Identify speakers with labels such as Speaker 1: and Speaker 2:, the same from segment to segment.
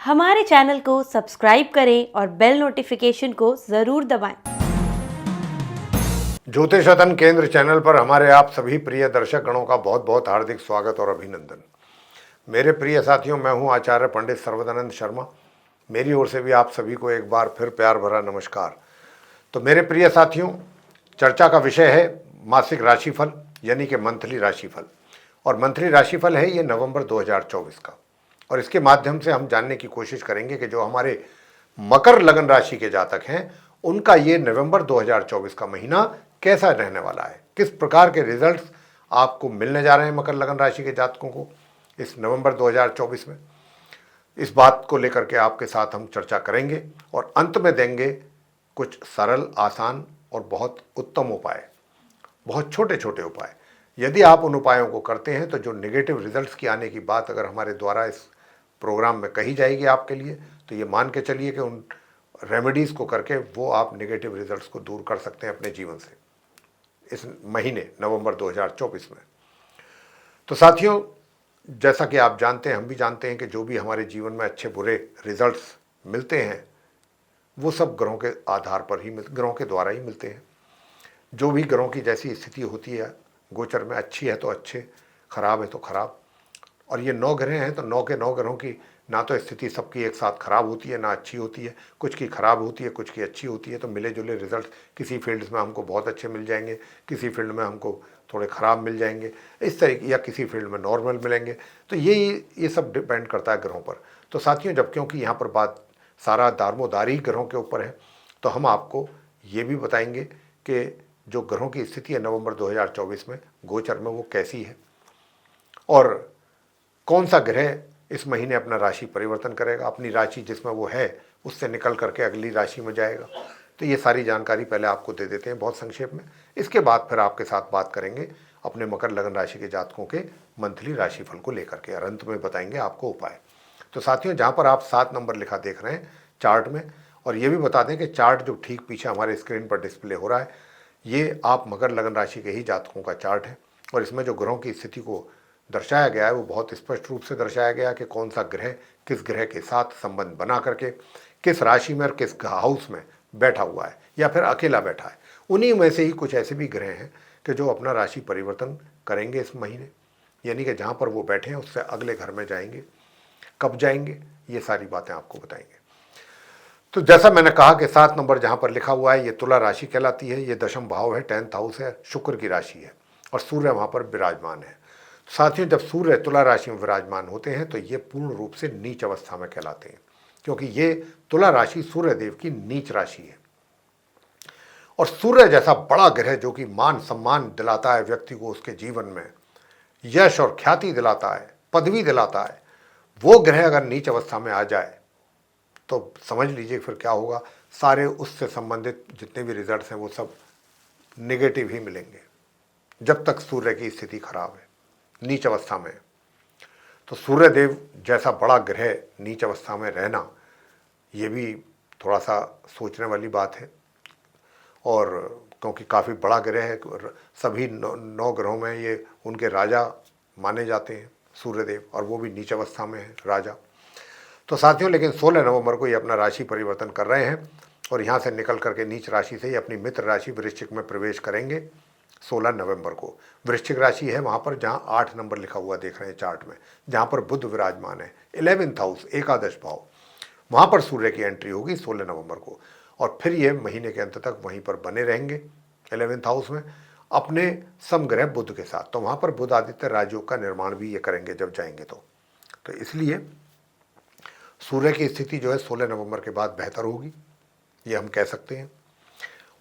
Speaker 1: हमारे चैनल को सब्सक्राइब करें और बेल नोटिफिकेशन को ज़रूर दबाएं।
Speaker 2: ज्योतिषतन केंद्र चैनल पर हमारे आप सभी प्रिय दर्शक गणों का बहुत बहुत हार्दिक स्वागत और अभिनंदन। मेरे प्रिय साथियों, मैं हूं आचार्य पंडित सर्वदानंद शर्मा। मेरी ओर से भी आप सभी को एक बार फिर प्यार भरा नमस्कार। तो मेरे प्रिय साथियों, चर्चा का विषय है मासिक राशिफल यानी कि मंथली राशिफल। और मंथली राशिफल है ये नवंबर 2024 का। और इसके माध्यम से हम जानने की कोशिश करेंगे कि जो हमारे मकर लगन राशि के जातक हैं उनका ये नवंबर 2024 का महीना कैसा रहने वाला है, किस प्रकार के रिजल्ट्स आपको मिलने जा रहे हैं मकर लगन राशि के जातकों को इस नवंबर 2024 में। इस बात को लेकर के आपके साथ हम चर्चा करेंगे और अंत में देंगे कुछ सरल, आसान और बहुत उत्तम उपाय, बहुत छोटे छोटे उपाय। यदि आप उन उपायों को करते हैं तो जो नेगेटिव रिजल्ट्स की आने की बात अगर हमारे द्वारा इस प्रोग्राम में कही जाएगी आपके लिए, तो ये मान के चलिए कि उन रेमेडीज़ को करके वो आप नेगेटिव रिजल्ट्स को दूर कर सकते हैं अपने जीवन से इस महीने नवंबर 2024 में। तो साथियों, जैसा कि आप जानते हैं, हम भी जानते हैं कि जो भी हमारे जीवन में अच्छे बुरे रिजल्ट्स मिलते हैं वो सब ग्रहों के आधार पर ही ग्रहों के द्वारा ही मिलते हैं। जो भी ग्रहों की जैसी स्थिति होती है गोचर में, अच्छी है तो अच्छे, खराब है तो खराब। और ये 9 ग्रह हैं तो 9 के 9 ग्रहों की ना तो स्थिति सबकी एक साथ खराब होती है ना अच्छी होती है, कुछ की खराब होती है कुछ की अच्छी होती है। तो मिले जुले रिजल्ट किसी फील्ड्स में हमको बहुत अच्छे मिल जाएंगे, किसी फील्ड में हमको थोड़े ख़राब मिल जाएंगे, इस तरीके, या किसी फील्ड में नॉर्मल मिलेंगे। तो ये सब डिपेंड करता है ग्रहों पर। तो साथियों, जब क्योंकि यहाँ पर बात सारा दारोमदारी ग्रहों के ऊपर है, तो हम आपको ये भी बताएंगे कि जो ग्रहों की स्थिति है नवंबर 2024 में गोचर में वो कैसी है और कौन सा ग्रह इस महीने अपना राशि परिवर्तन करेगा, अपनी राशि जिसमें वो है उससे निकल करके अगली राशि में जाएगा। तो ये सारी जानकारी पहले आपको दे देते हैं बहुत संक्षेप में। इसके बाद फिर आपके साथ बात करेंगे अपने मकर लगन राशि के जातकों के मंथली राशिफल को लेकर के, और अंत में बताएंगे आपको उपाय। तो साथियों, जहाँ पर आप 7 नंबर लिखा देख रहे हैं चार्ट में, और ये भी बता दें कि चार्ट जो ठीक पीछे हमारे स्क्रीन पर डिस्प्ले हो रहा है ये आप मकर लगन राशि के ही जातकों का चार्ट है। और इसमें जो ग्रहों की स्थिति को दर्शाया गया है वो बहुत स्पष्ट रूप से दर्शाया गया है कि कौन सा ग्रह किस ग्रह के साथ संबंध बना करके किस राशि में और किस हाउस में बैठा हुआ है या फिर अकेला बैठा है। उन्हीं में से ही कुछ ऐसे भी ग्रह हैं कि जो अपना राशि परिवर्तन करेंगे इस महीने, यानी कि जहाँ पर वो बैठे हैं उससे अगले घर में जाएंगे। कब जाएंगे ये सारी बातें आपको बताएंगे। तो जैसा मैंने कहा कि 7 नंबर जहाँ पर लिखा हुआ है ये तुला राशि कहलाती है। ये दशम भाव है, 10th हाउस है, शुक्र की राशि है और सूर्य वहाँ पर विराजमान है। साथियों, जब सूर्य तुला राशि में विराजमान होते हैं तो ये पूर्ण रूप से नीच अवस्था में कहलाते हैं, क्योंकि ये तुला राशि सूर्य देव की नीच राशि है। और सूर्य जैसा बड़ा ग्रह जो कि मान सम्मान दिलाता है व्यक्ति को, उसके जीवन में यश और ख्याति दिलाता है, पदवी दिलाता है, वो ग्रह अगर नीच अवस्था में आ जाए तो समझ लीजिए फिर क्या होगा। सारे उससे संबंधित जितने भी रिजल्ट्स हैं वो सब नेगेटिव ही मिलेंगे जब तक सूर्य की स्थिति खराब है, नीच अवस्था में। तो सूर्य देव जैसा बड़ा ग्रह नीच अवस्था में रहना ये भी थोड़ा सा सोचने वाली बात है। और क्योंकि काफ़ी बड़ा ग्रह है, सभी 9 ग्रहों में ये उनके राजा माने जाते हैं सूर्यदेव, और वो भी नीच अवस्था में है राजा। तो साथियों, लेकिन 16 नवंबर को ये अपना राशि परिवर्तन कर रहे हैं और यहाँ से निकल करके नीच राशि से ही अपनी मित्र राशि वृश्चिक में प्रवेश करेंगे 16 नवंबर को। वृश्चिक राशि है वहाँ पर जहाँ 8 नंबर लिखा हुआ देख रहे हैं चार्ट में, जहाँ पर बुध विराजमान है, 11th हाउस, एकादश भाव, वहाँ पर सूर्य की एंट्री होगी 16 नवंबर को। और फिर ये महीने के अंत तक वहीं पर बने रहेंगे 11th हाउस में अपने समग्रह बुध के साथ। तो वहाँ पर बुध आदित्य राजयोग का निर्माण भी ये करेंगे जब जाएंगे। तो इसलिए सूर्य की स्थिति जो है 16 नवंबर के बाद बेहतर होगी, ये हम कह सकते हैं।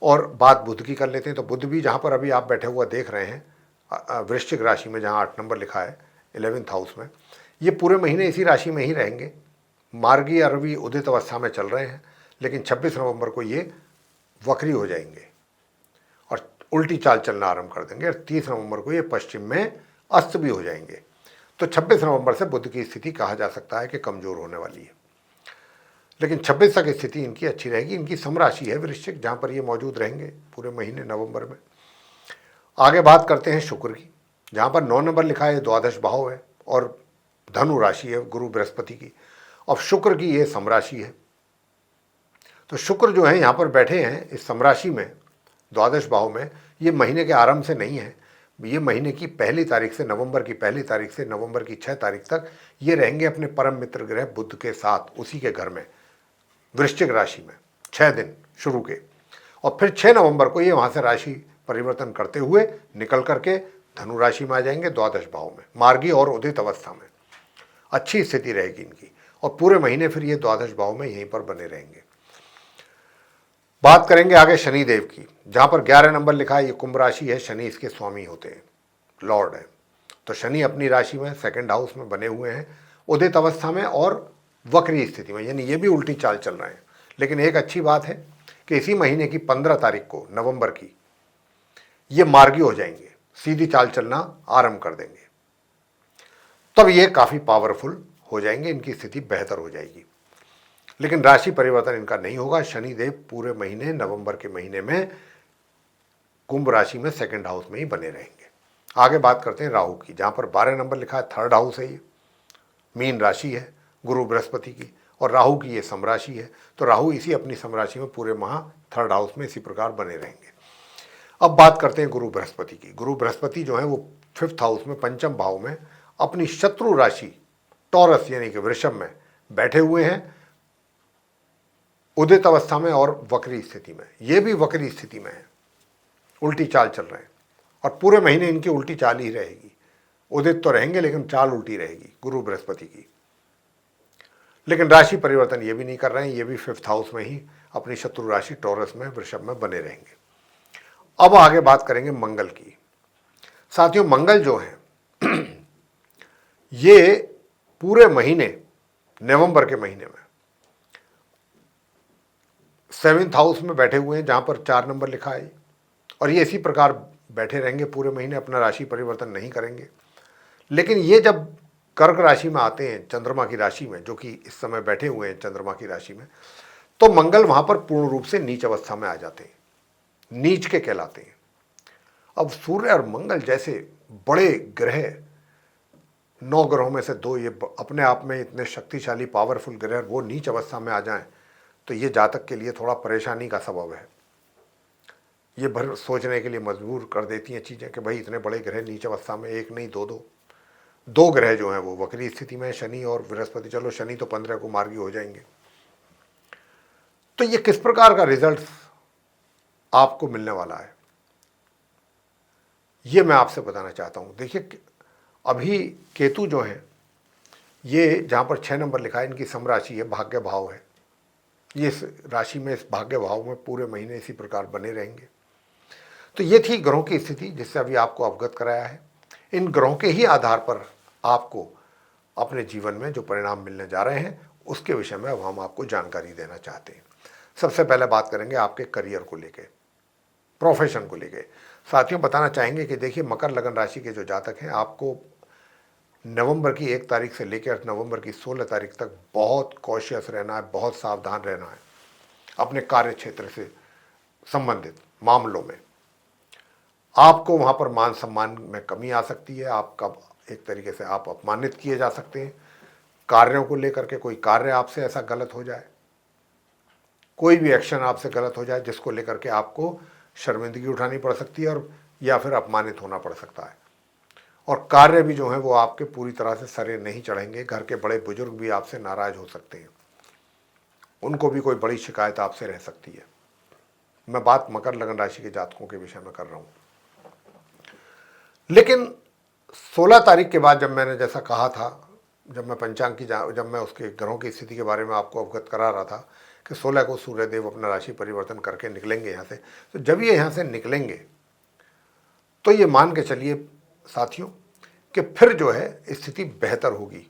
Speaker 2: और बात बुध की कर लेते हैं। तो बुध भी जहाँ पर अभी आप बैठे हुआ देख रहे हैं वृश्चिक राशि में, जहाँ 8 नंबर लिखा है 11th हाउस में, ये पूरे महीने इसी राशि में ही रहेंगे। मार्गी अरबी उदित अवस्था में चल रहे हैं, लेकिन 26 नवंबर को ये वक्री हो जाएंगे और उल्टी चाल चलना आरंभ कर देंगे, और 30 नवंबर को ये पश्चिम में अस्त भी हो जाएंगे। तो 26 नवंबर से बुध की स्थिति कहा जा सकता है कि कमज़ोर होने वाली है, लेकिन 26 तक स्थिति इनकी अच्छी रहेगी। इनकी समराशि है वृश्चिक, जहाँ पर ये मौजूद रहेंगे पूरे महीने नवंबर में। आगे बात करते हैं शुक्र की, जहाँ पर 9 नंबर लिखा है, द्वादश भाव है और धनु राशि है गुरु बृहस्पति की। अब शुक्र की ये समराशि है, तो शुक्र जो है यहाँ पर बैठे हैं इस समराशि में, द्वादश भाव में। ये महीने के आरंभ से नहीं है, ये महीने की पहली तारीख से, नवंबर की पहली तारीख से नवंबर की 6 तारीख तक ये रहेंगे अपने परम मित्र ग्रह बुध के साथ, उसी के घर में, वृश्चिक राशि में 6 दिन शुरू के। और फिर 6 नवंबर को ये वहाँ से राशि परिवर्तन करते हुए निकल करके धनु राशि में आ जाएंगे, द्वादश भाव में, मार्गी और उदित अवस्था में। अच्छी स्थिति रहेगी इनकी, और पूरे महीने फिर ये द्वादश भाव में यहीं पर बने रहेंगे। बात करेंगे आगे शनिदेव की, जहां पर 11 नंबर लिखा है, ये कुंभ राशि है, शनि इसके स्वामी होते हैं, लॉर्ड है। तो शनि अपनी राशि में सेकंड हाउस में बने हुए हैं, उदित अवस्था में और वक्री स्थिति में, यानी ये भी उल्टी चाल चल रहे हैं। लेकिन एक अच्छी बात है कि इसी महीने की 15 तारीख को, नवंबर की, ये मार्गी हो जाएंगे, सीधी चाल चलना आरंभ कर देंगे। तब ये काफी पावरफुल हो जाएंगे, इनकी स्थिति बेहतर हो जाएगी। लेकिन राशि परिवर्तन इनका नहीं होगा। शनिदेव पूरे महीने, नवंबर के महीने में कुंभ राशि में सेकंड हाउस में ही बने रहेंगे। आगे बात करते हैं राहु की, जहां पर 12 नंबर लिखा है, थर्ड हाउस है, ये मीन राशि है गुरु बृहस्पति की, और राहु की ये समराशि है। तो राहु इसी अपनी समराशि में पूरे माह थर्ड हाउस में इसी प्रकार बने रहेंगे। अब बात करते हैं गुरु बृहस्पति की। गुरु बृहस्पति जो है वो 5th हाउस में, पंचम भाव में, अपनी शत्रु राशि टॉरस यानी कि वृषभ में बैठे हुए हैं, उदित अवस्था में और वक्री स्थिति में। ये भी वक्री स्थिति में है, उल्टी चाल चल रहे हैं, और पूरे महीने इनकी उल्टी चाल ही रहेगी। उदित तो रहेंगे लेकिन चाल उल्टी रहेगी गुरु बृहस्पति की। लेकिन राशि परिवर्तन ये भी नहीं कर रहे हैं, ये भी 5th हाउस में ही अपनी शत्रु राशि टॉरस में, वृषभ में बने रहेंगे। अब आगे बात करेंगे मंगल की। साथियों, मंगल जो है ये पूरे महीने, नवंबर के महीने में 7th हाउस में बैठे हुए हैं, जहां पर 4 नंबर लिखा है, और ये इसी प्रकार बैठे रहेंगे पूरे महीने, अपना राशि परिवर्तन नहीं करेंगे। लेकिन ये जब कर्क राशि में आते हैं, चंद्रमा की राशि में, जो कि इस समय बैठे हुए हैं चंद्रमा की राशि में, तो मंगल वहां पर पूर्ण रूप से नीच अवस्था में आ जाते हैं, नीच के कहलाते हैं। अब सूर्य और मंगल जैसे बड़े ग्रह, 9 ग्रहों में से 2, ये अपने आप में इतने शक्तिशाली पावरफुल ग्रह, वो नीच अवस्था में आ जाएं, तो ये जातक के लिए थोड़ा परेशानी का सबब है। ये भर सोचने के लिए मजबूर कर देती हैं चीज़ें कि भाई इतने बड़े ग्रह नीच अवस्था में, एक नहीं दो ग्रह जो हैं वो वक्री स्थिति में, शनि और बृहस्पति। चलो शनि तो 15 को मार्गी हो जाएंगे। तो ये किस प्रकार का रिजल्ट आपको मिलने वाला है, ये मैं आपसे बताना चाहता हूँ। देखिए, अभी केतु जो है, ये जहाँ पर 6 नंबर लिखा है, इनकी समराशि है, भाग्य भाव है। ये इस राशि में, इस भाग्य भाव में पूरे महीने इसी प्रकार बने रहेंगे। तो ये थी ग्रहों की स्थिति, जिससे अभी आपको अवगत कराया है। इन ग्रहों के ही आधार पर आपको अपने जीवन में जो परिणाम मिलने जा रहे हैं, उसके विषय में अब हम आपको जानकारी देना चाहते हैं। सबसे पहले बात करेंगे आपके करियर को लेके, प्रोफेशन को लेके। साथियों, बताना चाहेंगे कि देखिए, मकर लगन राशि के जो जातक हैं, आपको नवंबर की 1 तारीख से लेकर नवंबर की 16 तारीख तक बहुत कॉशियस रहना है, बहुत सावधान रहना है अपने कार्य क्षेत्र से संबंधित मामलों में। आपको वहाँ पर मान सम्मान में कमी आ सकती है, आपका एक तरीके से आप अपमानित किए जा सकते हैं। कार्यों को लेकर के कोई कार्य आपसे ऐसा गलत हो जाए, कोई भी एक्शन आपसे गलत हो जाए, जिसको लेकर के आपको शर्मिंदगी उठानी पड़ सकती है, और या फिर अपमानित होना पड़ सकता है। और कार्य भी जो है वो आपके पूरी तरह से सरे नहीं चढ़ेंगे। घर के बड़े बुजुर्ग भी आपसे नाराज हो सकते हैं, उनको भी कोई बड़ी शिकायत आपसे रह सकती है। मैं बात मकर लगन राशि के जातकों के विषय में कर रहा हूं। लेकिन 16 तारीख के बाद, जब मैंने जैसा कहा था, जब मैं पंचांग की जब मैं उसके ग्रहों की स्थिति के बारे में आपको अवगत करा रहा था कि 16 को सूर्यदेव अपना राशि परिवर्तन करके निकलेंगे यहाँ से, तो जब ये यहाँ से निकलेंगे तो ये मान के चलिए साथियों कि फिर जो है स्थिति बेहतर होगी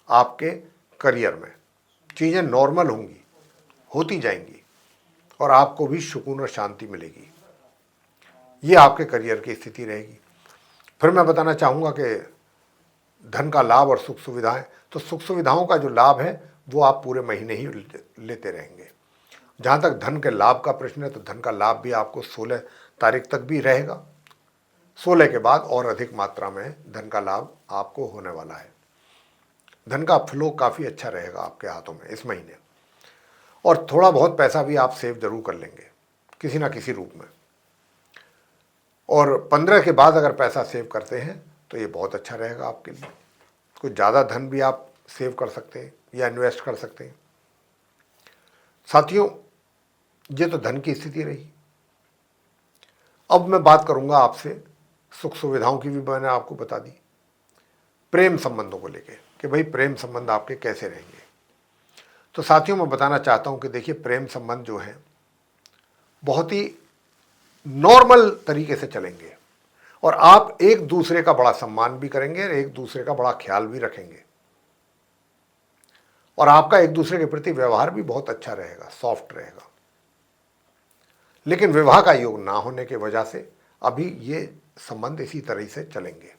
Speaker 2: आपके करियर में। चीज़ें नॉर्मल होंगी, होती जाएंगी, और आपको भी सुकून और शांति मिलेगी। ये आपके करियर की स्थिति रहेगी। फिर मैं बताना चाहूँगा कि धन का लाभ और सुख सुविधाएं, तो सुख सुविधाओं का जो लाभ है वो आप पूरे महीने ही लेते रहेंगे। जहाँ तक धन के लाभ का प्रश्न है, तो धन का लाभ भी आपको 16 तारीख तक भी रहेगा। 16 के बाद और अधिक मात्रा में धन का लाभ आपको होने वाला है। धन का फ्लो काफ़ी अच्छा रहेगा आपके हाथों में इस महीने, और थोड़ा बहुत पैसा भी आप सेव जरूर कर लेंगे किसी ना किसी रूप में। और 15 के बाद अगर पैसा सेव करते हैं तो ये बहुत अच्छा रहेगा आपके लिए। कुछ ज़्यादा धन भी आप सेव कर सकते हैं या इन्वेस्ट कर सकते हैं। साथियों, ये तो धन की स्थिति रही। अब मैं बात करूंगा आपसे सुख सुविधाओं की भी, मैंने आपको बता दी। प्रेम संबंधों को लेके कि भाई प्रेम संबंध आपके कैसे रहेंगे। तो साथियों, मैं बताना चाहता हूं कि देखिए, प्रेम संबंध जो है बहुत ही नॉर्मल तरीके से चलेंगे, और आप एक दूसरे का बड़ा सम्मान भी करेंगे और एक दूसरे का बड़ा ख्याल भी रखेंगे, और आपका एक दूसरे के प्रति व्यवहार भी बहुत अच्छा रहेगा, सॉफ्ट रहेगा। लेकिन विवाह का योग ना होने की वजह से अभी ये संबंध इसी तरह से चलेंगे।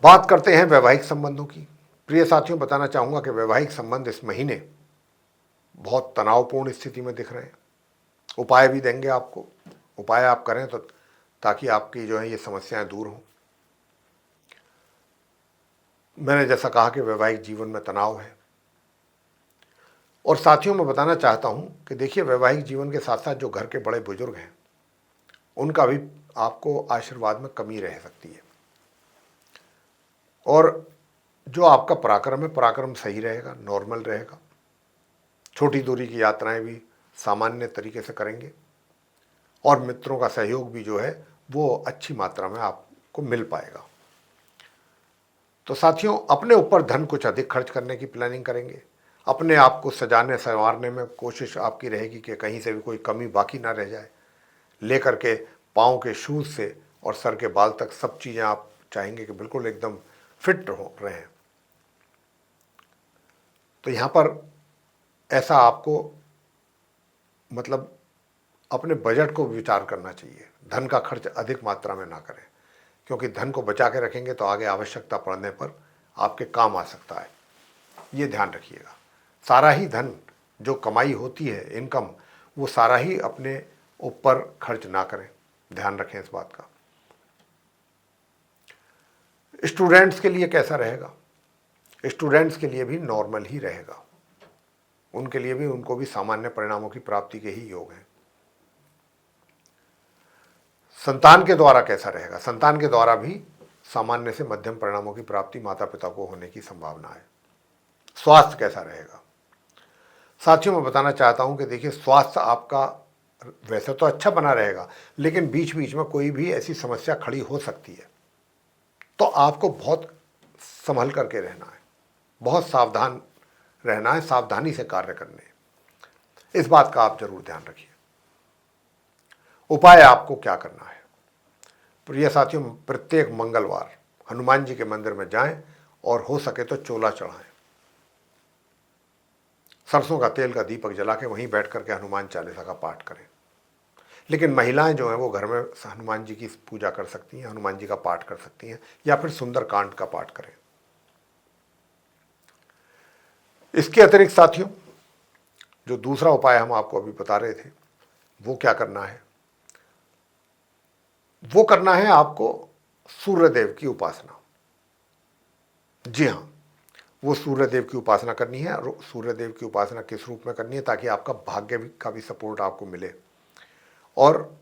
Speaker 2: बात करते हैं वैवाहिक संबंधों की। प्रिय साथियों, बताना चाहूंगा कि वैवाहिक संबंध इस महीने बहुत तनावपूर्ण स्थिति में दिख रहे हैं। उपाय भी देंगे आपको, उपाय आप करें तो ताकि आपकी जो है ये समस्याएं दूर हों। मैंने जैसा कहा कि वैवाहिक जीवन में तनाव है। और साथियों, मैं बताना चाहता हूं कि देखिए, वैवाहिक जीवन के साथ साथ जो घर के बड़े बुजुर्ग हैं उनका भी आपको आशीर्वाद में कमी रह सकती है, और जो आपका पराक्रम है, पराक्रम सही रहेगा, नॉर्मल रहेगा। छोटी दूरी की यात्राएं भी सामान्य तरीके से करेंगे, और मित्रों का सहयोग भी जो है वो अच्छी मात्रा में आपको मिल पाएगा। तो साथियों, अपने ऊपर धन कुछ अधिक खर्च करने की प्लानिंग करेंगे। अपने आप को सजाने संवारने में कोशिश आपकी रहेगी कि कहीं से भी कोई कमी बाकी ना रह जाए। लेकर के पाँव के शूज से और सर के बाल तक सब चीज़ें आप चाहेंगे कि बिल्कुल एकदम फिट हो रहें। तो यहाँ पर ऐसा आपको मतलब अपने बजट को विचार करना चाहिए। धन का खर्च अधिक मात्रा में ना करें, क्योंकि धन को बचा के रखेंगे तो आगे आवश्यकता पड़ने पर आपके काम आ सकता है। ये ध्यान रखिएगा। सारा ही धन जो कमाई होती है, इनकम, वो सारा ही अपने ऊपर खर्च ना करें, ध्यान रखें इस बात का। स्टूडेंट्स के लिए कैसा रहेगा? स्टूडेंट्स के लिए भी नॉर्मल ही रहेगा। उनके लिए भी, उनको भी सामान्य परिणामों की प्राप्ति के ही योग हैं। संतान के द्वारा कैसा रहेगा? संतान के द्वारा भी सामान्य से मध्यम परिणामों की प्राप्ति माता पिता को होने की संभावना है। स्वास्थ्य कैसा रहेगा? साथियों, मैं बताना चाहता हूं कि देखिए, स्वास्थ्य आपका वैसे तो अच्छा बना रहेगा, लेकिन बीच बीच में कोई भी ऐसी समस्या खड़ी हो सकती है, तो आपको बहुत संभल करके रहना है, बहुत सावधान रहना है, सावधानी से कार्य करने, इस बात का आप जरूर ध्यान रखिए। उपाय आपको क्या करना है? प्रिय साथियों, प्रत्येक मंगलवार हनुमान जी के मंदिर में जाएं और हो सके तो चोला चढ़ाएं। सरसों का तेल का दीपक जला के वहीं बैठ करके हनुमान चालीसा का पाठ करें। लेकिन महिलाएं जो हैं वो घर में हनुमान जी की पूजा कर सकती हैं, हनुमान जी का पाठ कर सकती हैं, या फिर सुंदरकांड का पाठ करें। इसके अतिरिक्त साथियों, जो दूसरा उपाय हम आपको अभी बता रहे थे, वो क्या करना है? वो करना है आपको सूर्यदेव की उपासना। जी हाँ, वो सूर्यदेव की उपासना करनी है। और सूर्यदेव की उपासना किस रूप में करनी है? ताकि आपका भाग्य का भी सपोर्ट आपको मिले और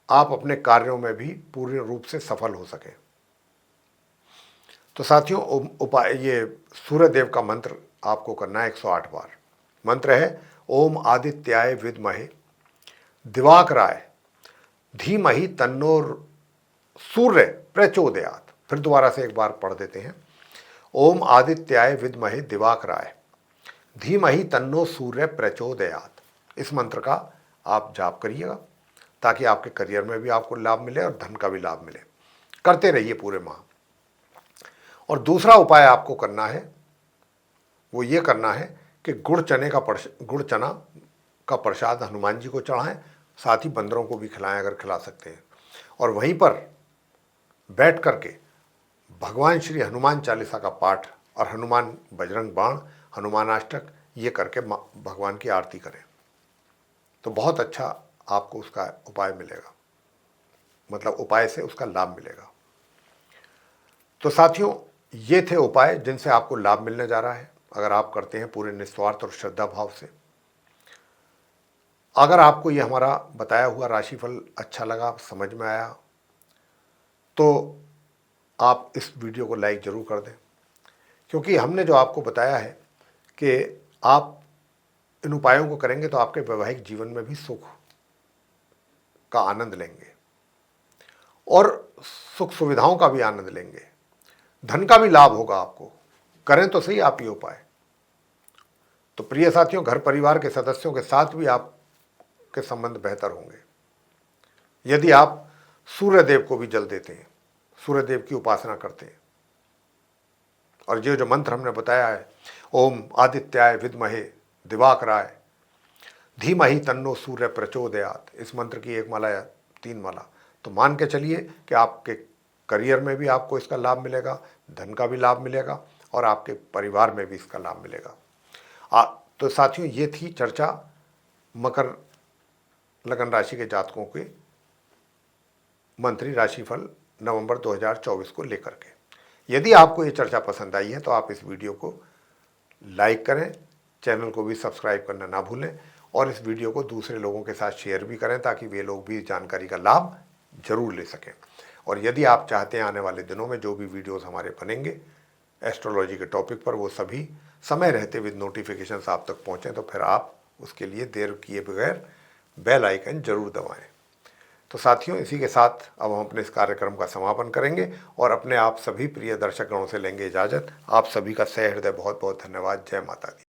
Speaker 2: आप अपने कार्यों में भी पूर्ण रूप से सफल हो सके। तो साथियों, उपाय ये सूर्यदेव का मंत्र आपको करना है 108 बार। मंत्र है ओम आदित्याय विद्महे दिवाकराय धीमहि तन्नो सूर्य प्रचोदयात। फिर दोबारा से एक बार पढ़ देते हैं। ओम आदित्याय विद्महे दिवाकराय धीमहि तन्नो सूर्य प्रचोदयात। इस मंत्र का आप जाप करिएगा ताकि आपके करियर में भी आपको लाभ मिले और धन का भी लाभ मिले। करते रहिए पूरे माह। और दूसरा उपाय आपको करना है, वो ये करना है कि गुड़ चना का प्रसाद हनुमान जी को चढ़ाएं, साथ ही बंदरों को भी खिलाएं अगर खिला सकते हैं। और वहीं पर बैठ करके भगवान श्री हनुमान चालीसा का पाठ और हनुमान बजरंग बाण, हनुमानाष्टक ये करके भगवान की आरती करें, तो बहुत अच्छा आपको उसका उपाय मिलेगा, मतलब उपाय से उसका लाभ मिलेगा। तो साथियों, ये थे उपाय जिनसे आपको लाभ मिलने जा रहा है अगर आप करते हैं पूरे निस्वार्थ और श्रद्धा भाव से। अगर आपको ये हमारा बताया हुआ राशिफल अच्छा लगा, समझ में आया, तो आप इस वीडियो को लाइक ज़रूर कर दें, क्योंकि हमने जो आपको बताया है कि आप इन उपायों को करेंगे तो आपके वैवाहिक जीवन में भी सुख का आनंद लेंगे और सुख सुविधाओं का भी आनंद लेंगे, धन का भी लाभ होगा आपको। करें तो सही आप ये उपाय। तो प्रिय साथियों, घर परिवार के सदस्यों के साथ भी आपके संबंध बेहतर होंगे यदि आप सूर्य देव को भी जल देते हैं, सूर्य देव की उपासना करते हैं। और ये जो मंत्र हमने बताया है, ओम आदित्याय विद्महे दिवाकराय धीमहि तन्नो सूर्य प्रचोदयात, इस मंत्र की 1 माला या 3 माला, तो मान के चलिए कि आपके करियर में भी आपको इसका लाभ मिलेगा, धन का भी लाभ मिलेगा और आपके परिवार में भी इसका लाभ मिलेगा। तो साथियों, ये थी चर्चा मकर लगन राशि के जातकों के मंथली राशिफल नवंबर 2024 को लेकर के। यदि आपको ये चर्चा पसंद आई है तो आप इस वीडियो को लाइक करें, चैनल को भी सब्सक्राइब करना ना भूलें और इस वीडियो को दूसरे लोगों के साथ शेयर भी करें ताकि वे लोग भी इस जानकारी का लाभ जरूर ले सकें। और यदि आप चाहते हैं आने वाले दिनों में जो भी वीडियोस हमारे बनेंगे एस्ट्रोलॉजी के टॉपिक पर, वो सभी समय रहते विद नोटिफिकेशंस आप तक पहुँचें, तो फिर आप उसके लिए देर किए बगैर बेल आइकन जरूर दबाएं। तो साथियों, इसी के साथ अब हम अपने इस कार्यक्रम का समापन करेंगे और अपने आप सभी प्रिय दर्शकगणों से लेंगे इजाज़त। आप सभी का सह हृदय बहुत बहुत धन्यवाद। जय माता दी।